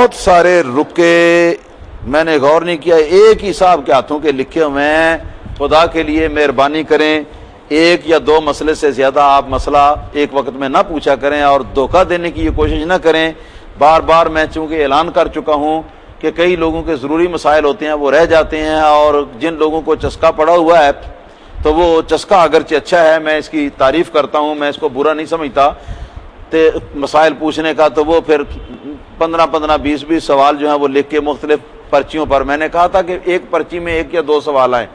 بہت سارے رکے میں نے غور نہیں کیا، ایک ہی صاحب کے ہاتھوں کے لکھے ہوئے ہیں. خدا کے لیے مہربانی کریں ایک یا دو مسئلے سے زیادہ آپ مسئلہ ایک وقت میں نہ پوچھا کریں اور دھوکہ دینے کی یہ کوشش نہ کریں. بار بار میں چونکہ اعلان کر چکا ہوں کہ کئی لوگوں کے ضروری مسائل ہوتے ہیں وہ رہ جاتے ہیں، اور جن لوگوں کو چسکا پڑا ہوا ہے تو وہ چسکا اگرچہ اچھا ہے، میں اس کی تعریف کرتا ہوں، میں اس کو برا نہیں سمجھتا مسائل پوچھنے کا. تو وہ پھر 15 20 سوال جو ہیں وہ لکھ کے مختلف پرچیوں پر، میں نے کہا تھا کہ ایک پرچی میں ایک یا دو سوال آئیں،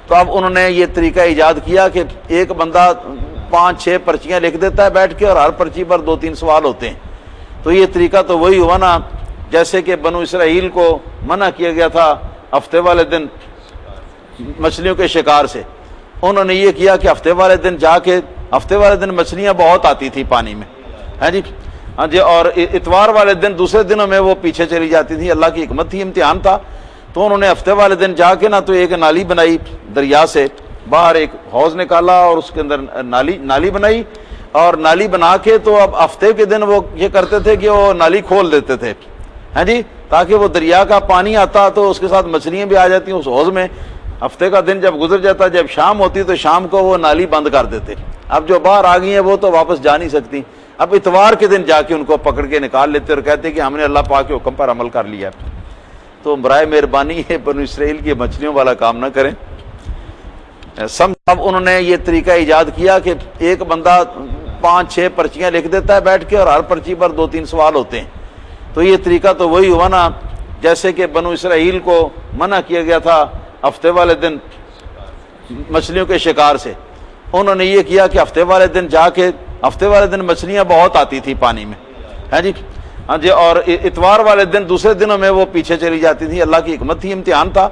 تو اب انہوں نے یہ طریقہ ایجاد کیا کہ ایک بندہ 5-6 پرچیاں لکھ دیتا ہے بیٹھ کے اور ہر پرچی پر 2-3 سوال ہوتے ہیں. تو یہ طریقہ تو وہی ہوا نا جیسے کہ بنو اسرائیل کو منع کیا گیا تھا ہفتے والے دن مچھلیوں کے شکار سے. انہوں نے یہ کیا کہ ہفتے والے دن جا کے، ہفتے والے دن مچھلیاں بہت آتی تھی پانی میں، ہاں جی، اور اتوار والے دن دوسرے دنوں میں وہ پیچھے چلی جاتی تھی. اللہ کی حکمت تھی، امتحان تھا. تو انہوں نے ہفتے والے دن جا کے تو ایک نالی بنائی، دریا سے باہر ایک حوض نکالا اور اس کے اندر نالی بنائی، اور نالی بنا کے تو اب ہفتے کے دن وہ یہ کرتے تھے کہ وہ نالی کھول دیتے تھے، ہاں جی، تاکہ وہ دریا کا پانی آتا تو اس کے ساتھ مچھلیاں بھی آ جاتی اس حوض میں. ہفتے کا دن جب گزر جاتا، جب شام ہوتی تو شام کو وہ نالی بند کر دیتے. اب جو باہر آ گئی ہیں وہ تو واپس جا نہیں سکتی. اب اتوار کے دن جا کے ان کو پکڑ کے نکال لیتے اور کہتے کہ ہم نے اللہ پاک کے حکم پر عمل کر لیا. تو برائے مہربانی ہے بنو اسرائیل کی مچھلیوں والا کام نہ کریں. اب انہوں نے یہ طریقہ ایجاد کیا کہ ایک بندہ 5-6 پرچیاں لکھ دیتا ہے بیٹھ کے اور ہر پرچی پر 2-3 سوال ہوتے ہیں. تو یہ طریقہ تو وہی ہوا نا جیسے کہ بنو اسرائیل کو منع کیا گیا تھا ہفتے والے دن مچھلیوں کے شکار سے. انہوں نے یہ کیا کہ ہفتے والے دن جا کے، ہفتے والے دن مچھلیاں بہت آتی تھی پانی میں، ہاں جی، اور اتوار والے دن دوسرے دنوں میں وہ پیچھے چلی جاتی تھی. اللہ کی حکمت تھی، امتحان تھا.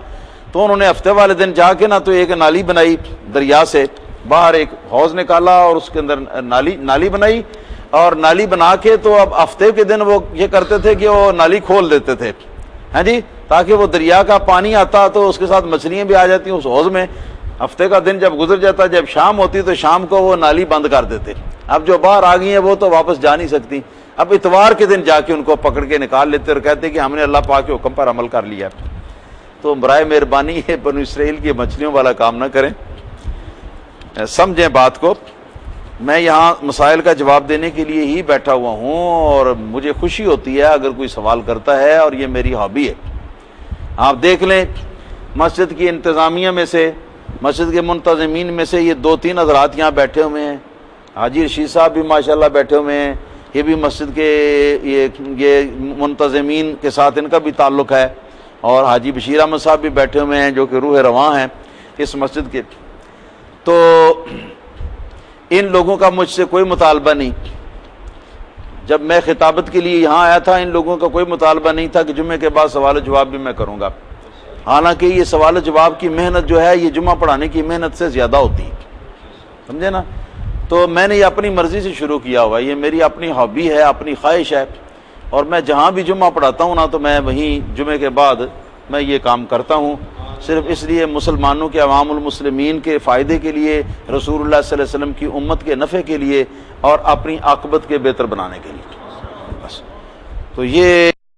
تو انہوں نے ہفتے والے دن جا کے تو ایک نالی بنائی، دریا سے باہر ایک حوض نکالا اور اس کے اندر نالی بنائی، اور نالی بنا کے تو اب ہفتے کے دن وہ یہ کرتے تھے کہ وہ نالی کھول دیتے تھے، ہاں جی، تاکہ وہ دریا کا پانی آتا تو اس کے ساتھ مچھلیاں بھی آ جاتی اس حوض میں. ہفتے کا دن جب گزر جاتا، جب شام ہوتی تو شام کو وہ نالی بند کر دیتے. اب جو باہر آ گئی ہیں وہ تو واپس جا نہیں سکتی. اب اتوار کے دن جا کے ان کو پکڑ کے نکال لیتے اور کہتے کہ ہم نے اللہ پاک کے حکم پر عمل کر لیا. تو برائے مہربانی ہے بنو اسرائیل کی مچھلیوں والا کام نہ کریں. سمجھیں بات کو. میں یہاں مسائل کا جواب دینے کے لیے ہی بیٹھا ہوا ہوں، اور مجھے خوشی ہوتی ہے اگر کوئی سوال کرتا ہے، اور یہ میری ہابی ہے. آپ دیکھ لیں مسجد کی انتظامیہ میں سے، مسجد کے منتظمین میں سے یہ 2-3 حضرات یہاں بیٹھے ہوئے ہیں. حاجی رشید صاحب بھی ماشاءاللہ بیٹھے ہوئے ہیں، یہ بھی مسجد کے یہ منتظمین کے ساتھ ان کا بھی تعلق ہے. اور حاجی بشیر احمد صاحب بھی بیٹھے ہوئے ہیں جو کہ روح رواں ہیں اس مسجد کے. تو ان لوگوں کا مجھ سے کوئی مطالبہ نہیں. جب میں خطابت کے لیے یہاں آیا تھا ان لوگوں کا کوئی مطالبہ نہیں تھا کہ جمعے کے بعد سوال و جواب بھی میں کروں گا. حالانکہ یہ سوال و جواب کی محنت جو ہے یہ جمعہ پڑھانے کی محنت سے زیادہ ہوتی ہے، سمجھے نا. تو میں نے یہ اپنی مرضی سے شروع کیا ہوا ہے، یہ میری اپنی ہابی ہے، اپنی خواہش ہے. اور میں جہاں بھی جمعہ پڑھاتا ہوں تو میں وہیں جمعے کے بعد میں یہ کام کرتا ہوں، صرف اس لیے مسلمانوں کے، عوام المسلمین کے فائدے کے لیے، رسول اللہ صلی اللہ علیہ وسلم کی امت کے نفع کے لیے، اور اپنی عاقبت کے بہتر بنانے کے لیے بس. تو یہ